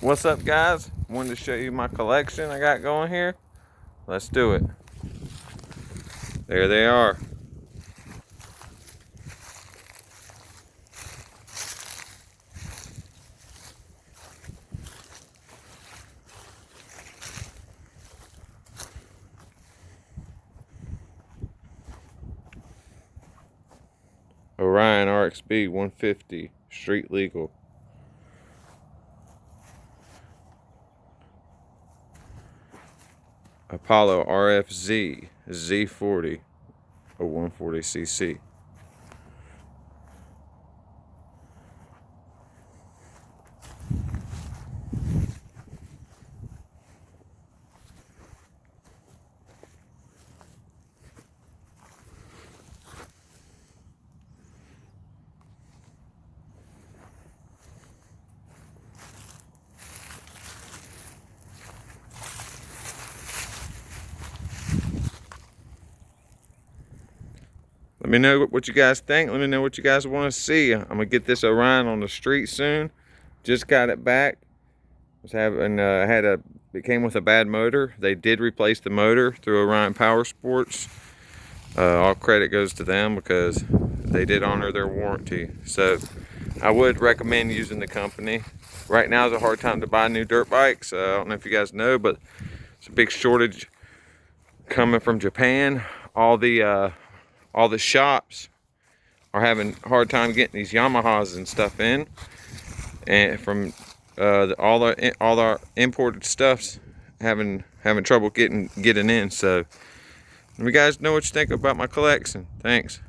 What's up, guys? Wanted to show you my collection I got going here. Let's do it. There they are. Orion RXB 150 street legal. Apollo RFZ Z40 or 140cc. Let me know what you guys think. Let me know what you guys want to see. I'm gonna get this Orion on the street soon. Just got it back. It came with a bad motor. They did replace the motor through Orion Power Sports. All credit goes to them because they did honor their warranty. So I would recommend using the company. Right now is a hard time to buy new dirt bikes. I don't know if you guys know, but it's a big shortage coming from Japan. All the shops are having a hard time getting these Yamahas and stuff in, and from all our imported stuff's having trouble getting in. So let me guys know what you think about my collection. Thanks.